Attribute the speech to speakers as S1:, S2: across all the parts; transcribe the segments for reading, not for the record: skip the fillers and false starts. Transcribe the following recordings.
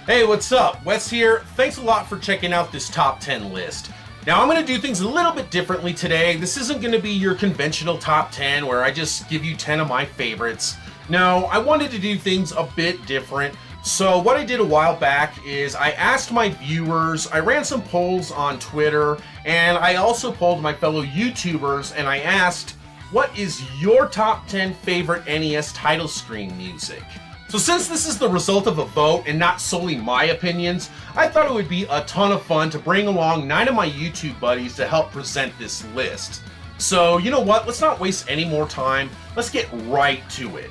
S1: Hey, what's up? Wes here. Thanks a lot for checking out this top 10 list. Now, I'm going to do things a little bit differently today. This isn't going to be your conventional top 10 where I just give you 10 of my favorites. No, I wanted to do things a bit different. So what I did a while back is I asked my viewers, I ran some polls on Twitter, and I also polled my fellow YouTubers, and I asked, what is your top 10 favorite NES title screen music? So since this is the result of a vote and not solely my opinions, I thought it would be a ton of fun to bring along 9 of my YouTube buddies to help present this list. So you know what, let's not waste any more time, let's get right to it.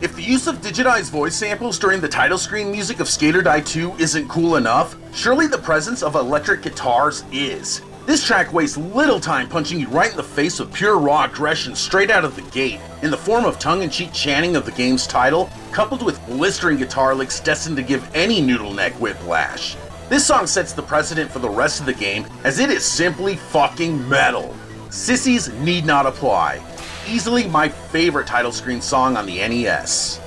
S1: If the use of digitized voice samples during the title screen music of Skater Die 2 isn't cool enough, surely the presence of electric guitars is. This track wastes little time punching you right in the face with pure raw aggression straight out of the gate, in the form of tongue-in-cheek chanting of the game's title, coupled with blistering guitar licks destined to give any noodle neck whiplash. This song sets the precedent for the rest of the game, as it is simply fucking metal. Sissies need not apply. Easily my favorite title screen song on the NES.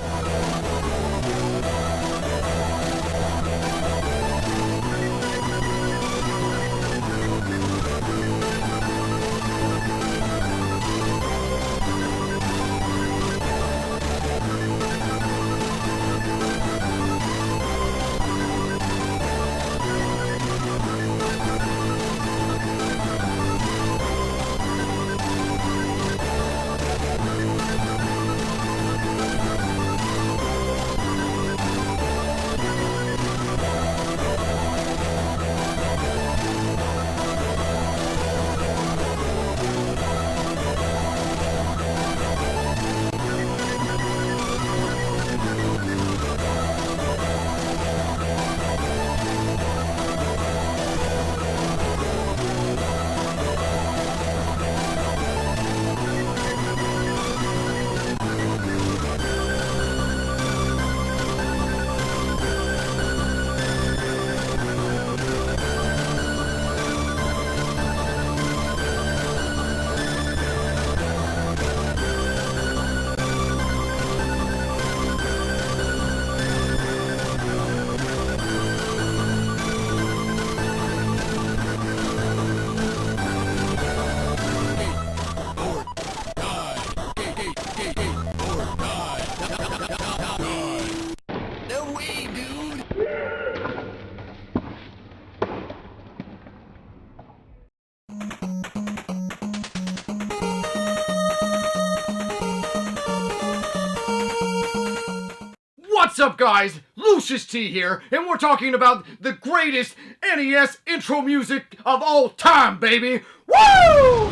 S2: What's up, guys? Lucius T here, and we're talking about the greatest NES intro music of all time, baby! Woo!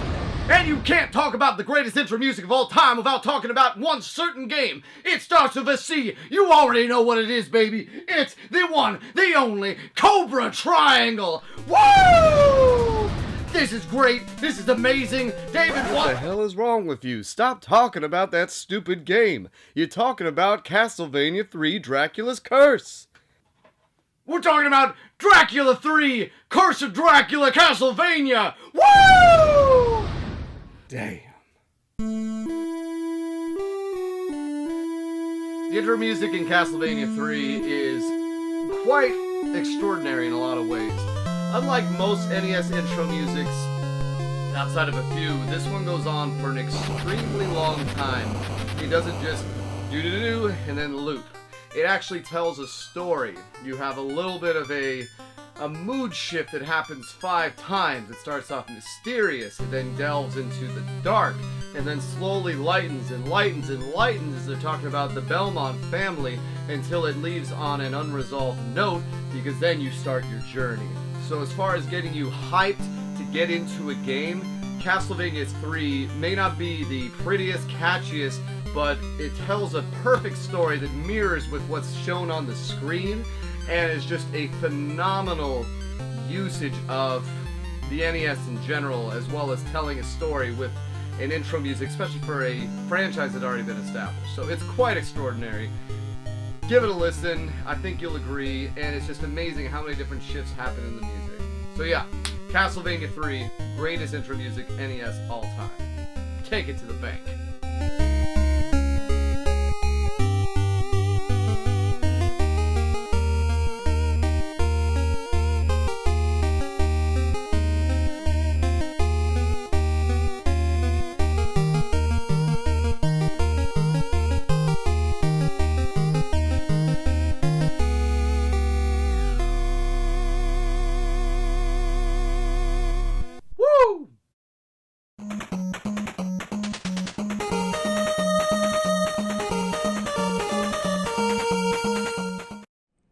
S2: And you can't talk about the greatest intro music of all time without talking about one certain game. It starts with a C. You already know what it is, baby. It's the one, the only, Cobra Triangle! Woo! This is great. This is amazing. David,
S3: What the hell is wrong with you? Stop talking about that stupid game. You're talking about Castlevania 3 Dracula's Curse.
S2: We're talking about Dracula 3, Curse of Dracula Castlevania. Woo!
S3: Damn.
S2: The intro music in Castlevania 3 is quite extraordinary in a lot of ways. Unlike most NES intro musics, outside of a few, this one goes on for an extremely long time. It doesn't just do-do-do and then loop. It actually tells a story. You have a little bit of a mood shift that happens 5 times. It starts off mysterious, it then delves into the dark, and then slowly lightens and lightens and lightens as they're talking about the Belmont family until it leaves on an unresolved note, because then you start your journey. So as far as getting you hyped to get into a game, Castlevania 3 may not be the prettiest, catchiest, but it tells a perfect story that mirrors with what's shown on the screen, and is just a phenomenal usage of the NES in general, as well as telling a story with in intro music, especially for a franchise that had already been established. So it's quite extraordinary. Give it a listen. I think you'll agree. And it's just amazing how many different shifts happen in the music. So yeah, Castlevania 3, greatest intro music NES all time. Take it to the bank.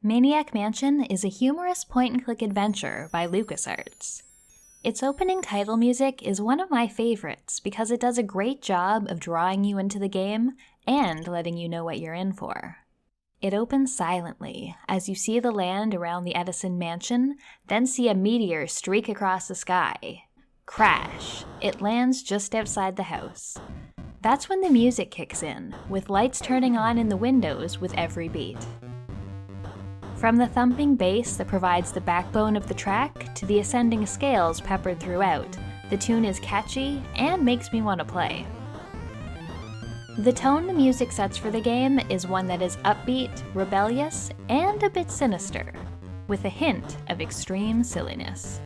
S4: Maniac Mansion is a humorous point-and-click adventure by LucasArts. Its opening title music is one of my favorites because it does a great job of drawing you into the game and letting you know what you're in for. It opens silently as you see the land around the Edison mansion, then see a meteor streak across the sky. Crash! It lands just outside the house. That's when the music kicks in, with lights turning on in the windows with every beat. From the thumping bass that provides the backbone of the track to the ascending scales peppered throughout, the tune is catchy and makes me want to play. The tone the music sets for the game is one that is upbeat, rebellious, and a bit sinister, with a hint of extreme silliness.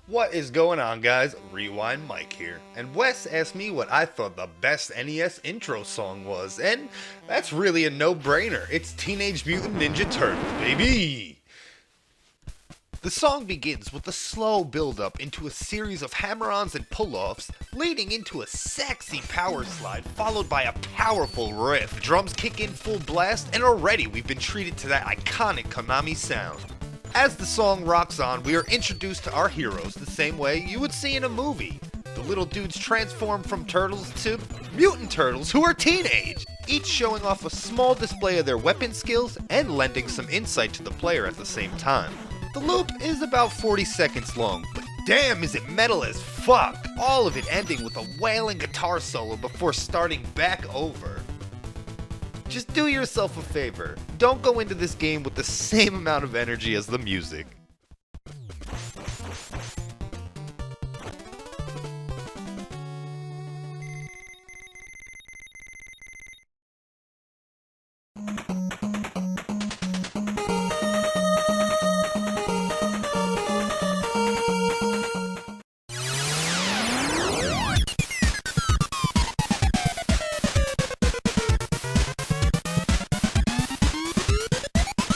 S5: What is going on, guys? Rewind Mike here, and Wes asked me what I thought the best NES intro song was, and that's really a no-brainer. It's Teenage Mutant Ninja Turtles, baby! The song begins with a slow build-up into a series of hammer-ons and pull-offs, leading into a sexy power slide, followed by a powerful riff. Drums kick in full blast, and already we've been treated to that iconic Konami sound. As the song rocks on, we are introduced to our heroes the same way you would see in a movie. The little dudes transform from turtles to mutant turtles who are teenage, each showing off a small display of their weapon skills and lending some insight to the player at the same time. The loop is about 40 seconds long, but damn is it metal as fuck, all of it ending with a wailing guitar solo before starting back over. Just do yourself a favor, don't go into this game with the same amount of energy as the music.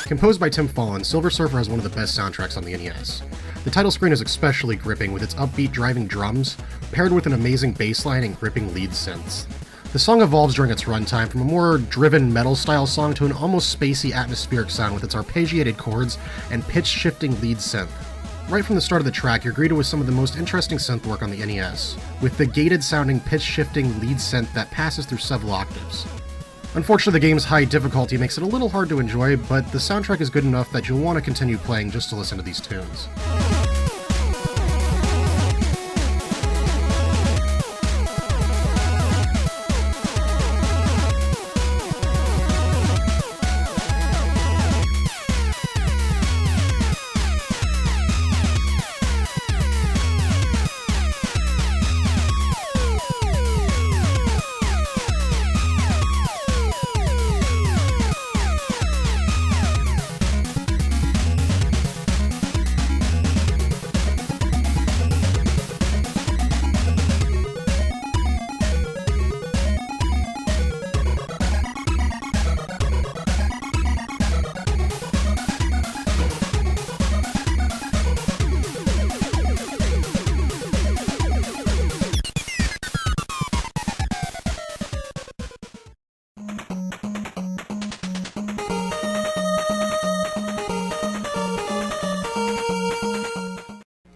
S6: Composed by Tim Fallon, Silver Surfer has one of the best soundtracks on the NES. The title screen is especially gripping with its upbeat driving drums, paired with an amazing bass line and gripping lead synths. The song evolves during its runtime from a more driven metal-style song to an almost spacey atmospheric sound with its arpeggiated chords and pitch-shifting lead synth. Right from the start of the track, you're greeted with some of the most interesting synth work on the NES, with the gated-sounding pitch-shifting lead synth that passes through several octaves. Unfortunately, the game's high difficulty makes it a little hard to enjoy, but the soundtrack is good enough that you'll want to continue playing just to listen to these tunes.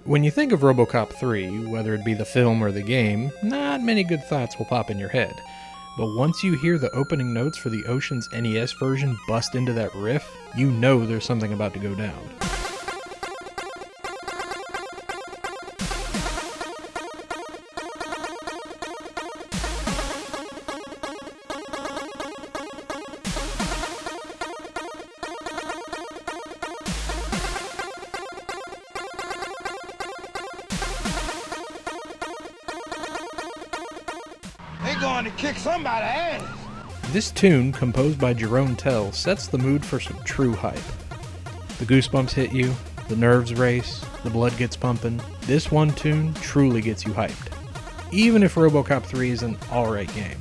S7: When you think of RoboCop 3, whether it be the film or the game, not many good thoughts will pop in your head. But once you hear the opening notes for the Ocean's NES version bust into that riff, you know there's something about to go down.
S8: Going to kick somebody's ass.
S7: This tune, composed by Jerome Tell, sets the mood for some true hype. The goosebumps hit you, the nerves race, the blood gets pumping. This one tune truly gets you hyped, even if RoboCop 3 is an alright game.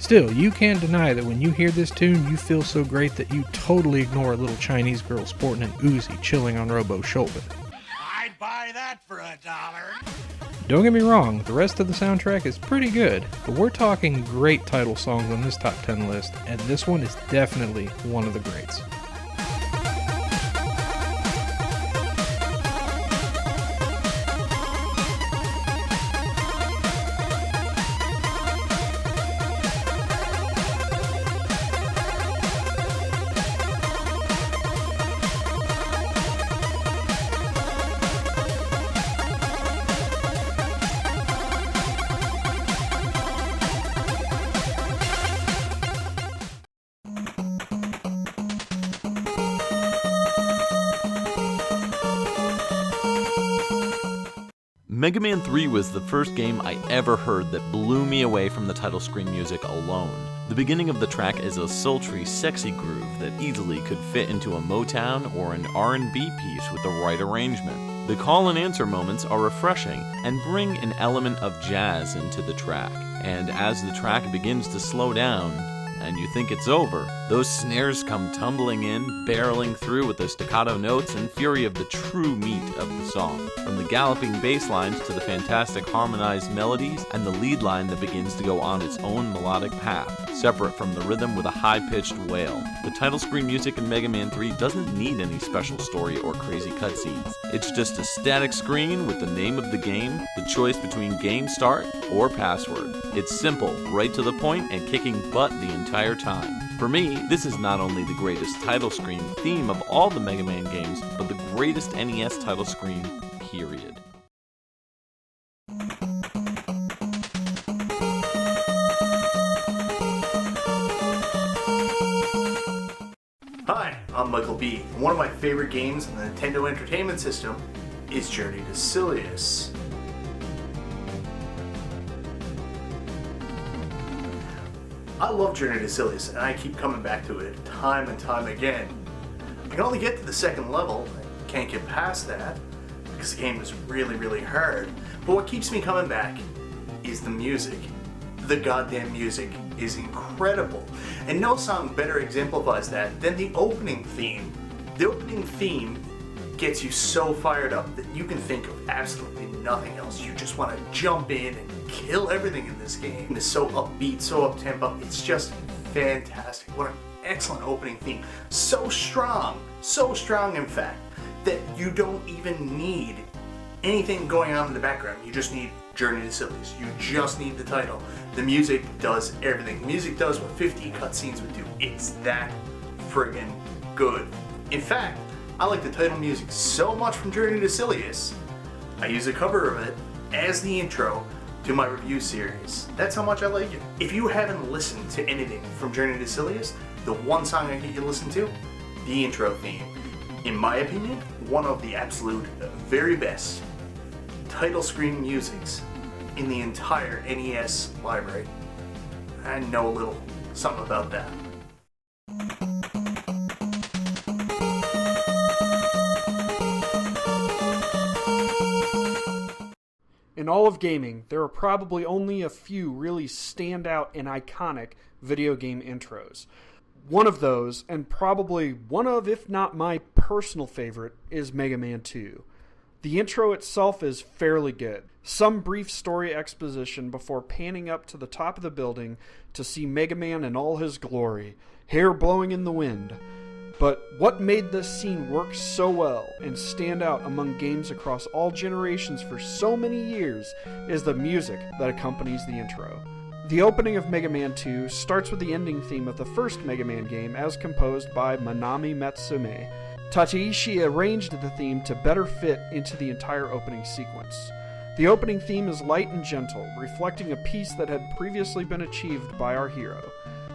S7: Still, you can't deny that when you hear this tune, you feel so great that you totally ignore a little Chinese girl sporting an Uzi chilling on Robo's shoulder.
S8: I'd buy that for $1.
S7: Don't get me wrong, the rest of the soundtrack is pretty good, but we're talking great title songs on this top 10 list, and this one is definitely one of the greats.
S9: Mega Man 3 was the first game I ever heard that blew me away from the title screen music alone. The beginning of the track is a sultry, sexy groove that easily could fit into a Motown or an R&B piece with the right arrangement. The call and answer moments are refreshing and bring an element of jazz into the track. And as the track begins to slow down, and you think it's over, those snares come tumbling in, barreling through with the staccato notes and fury of the true meat of the song. From the galloping bass lines to the fantastic harmonized melodies and the lead line that begins to go on its own melodic path, separate from the rhythm with a high-pitched wail. The title screen music in Mega Man 3 doesn't need any special story or crazy cutscenes. It's just a static screen with the name of the game, the choice between game start or password. It's simple, right to the point, and kicking butt the entire time. For me, this is not only the greatest title screen theme of all the Mega Man games, but the greatest NES title screen, period.
S10: Hi, I'm Michael B. And one of my favorite games on the Nintendo Entertainment System is Journey to Silius. I love Journey to Silius, and I keep coming back to it time and time again. I can only get to the second level, I can't get past that, because the game is really, really hard. But what keeps me coming back is the music. The goddamn music is incredible, and no song better exemplifies that than the opening theme. The opening theme gets you so fired up that you can think of absolutely nothing else. You just want to jump in and kill everything in this game. It's so upbeat, so up-tempo. It's just fantastic. What an excellent opening theme. So strong in fact, that you don't even need anything going on in the background. You just need Journey to Silius. You just need the title. The music does everything. The music does what 50 cutscenes would do. It's that friggin' good. In fact, I like the title music so much from Journey to Silius, I use a cover of it as the intro to my review series. That's how much I like it. If you haven't listened to anything from Journey to Silius, the one song I get you to listen to, the intro theme. In my opinion, one of the absolute very best title screen musics in the entire NES library. I know a little something about that.
S11: In all of gaming, there are probably only a few really standout and iconic video game intros. One of those, and probably one of, if not my personal favorite, is Mega Man 2. The intro itself is fairly good. Some brief story exposition before panning up to the top of the building to see Mega Man in all his glory, hair blowing in the wind. But what made this scene work so well and stand out among games across all generations for so many years is the music that accompanies the intro. The opening of Mega Man 2 starts with the ending theme of the first Mega Man game as composed by Manami Matsume. Tateishi arranged the theme to better fit into the entire opening sequence. The opening theme is light and gentle, reflecting a piece that had previously been achieved by our hero.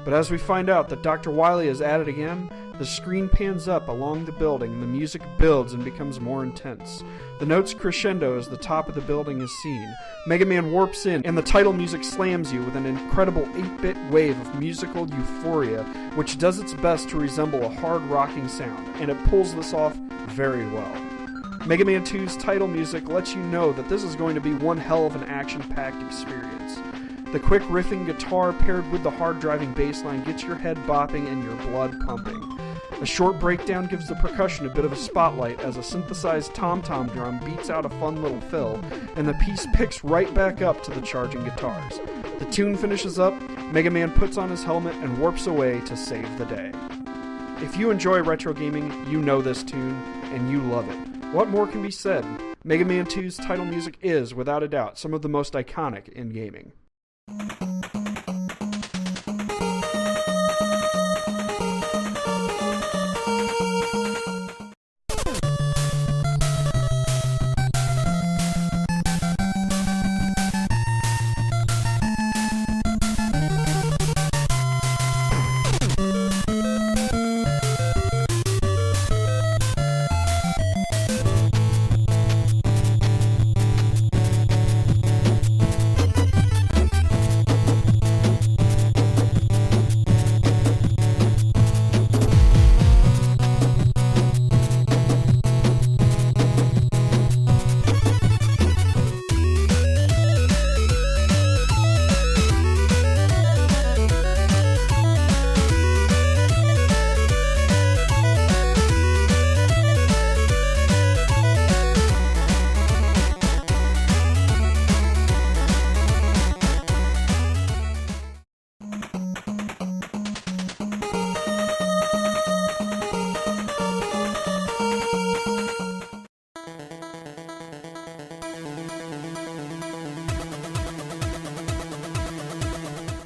S11: But as we find out that Dr. Wily is at it again, the screen pans up along the building and the music builds and becomes more intense. The notes crescendo as the top of the building is seen. Mega Man warps in and the title music slams you with an incredible 8-bit wave of musical euphoria, which does its best to resemble a hard rocking sound, and it pulls this off very well. Mega Man 2's title music lets you know that this is going to be one hell of an action-packed experience. The quick riffing guitar paired with the hard-driving bass line gets your head bopping and your blood pumping. A short breakdown gives the percussion a bit of a spotlight as a synthesized tom-tom drum beats out a fun little fill, and the piece picks right back up to the charging guitars. The tune finishes up, Mega Man puts on his helmet and warps away to save the day. If you enjoy retro gaming, you know this tune, and you love it. What more can be said? Mega Man 2's title music is, without a doubt, some of the most iconic in gaming.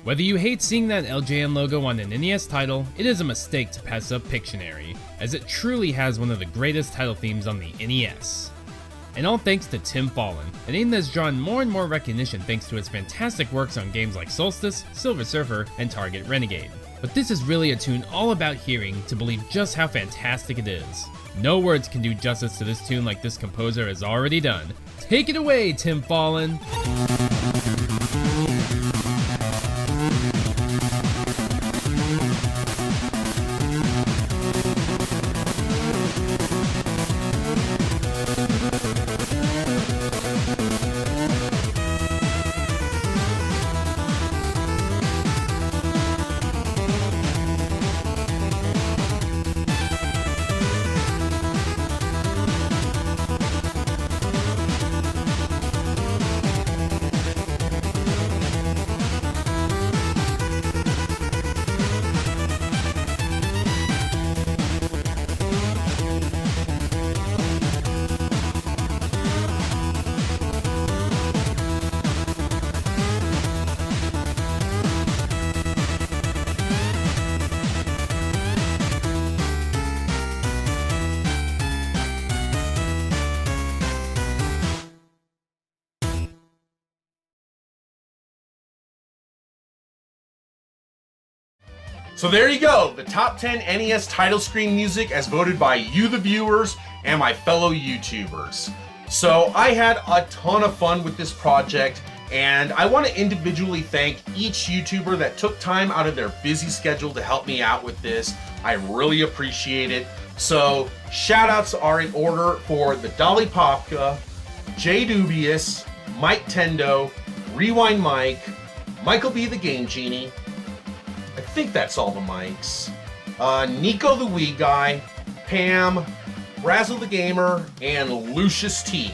S12: Whether you hate seeing that LJN logo on an NES title, it is a mistake to pass up Pictionary, as it truly has one of the greatest title themes on the NES. And all thanks to Tim Fallon, a name that's drawn more and more recognition thanks to its fantastic works on games like Solstice, Silver Surfer, and Target Renegade. But this is really a tune all about hearing to believe just how fantastic it is. No words can do justice to this tune like this composer has already done. Take it away, Tim Fallon!
S1: So there you go, the top 10 NES title screen music as voted by you, the viewers, and my fellow YouTubers. So I had a ton of fun with this project, and I want to individually thank each YouTuber that took time out of their busy schedule to help me out with this. I really appreciate it. So shoutouts are in order for the Dolly Popka, Jay Dubious, Mike Tendo, Rewind Mike, Michael B. the Game Genie, I think that's all the mics, Nico the Wee Guy, Pam, Razzle the Gamer, and Lucius T.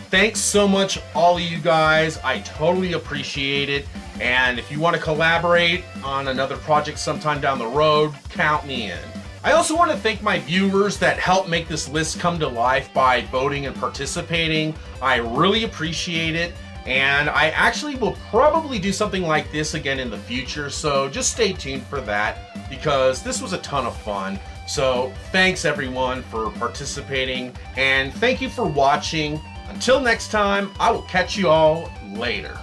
S1: Thanks so much, all of you guys. I totally appreciate it. And if you want to collaborate on another project sometime down the road, count me in. I also want to thank my viewers that helped make this list come to life by voting and participating. I really appreciate it, and I actually will probably do something like this again in the future, so just stay tuned for that because this was a ton of fun. So thanks everyone for participating, and thank you for watching. Until next time, I will catch you all later.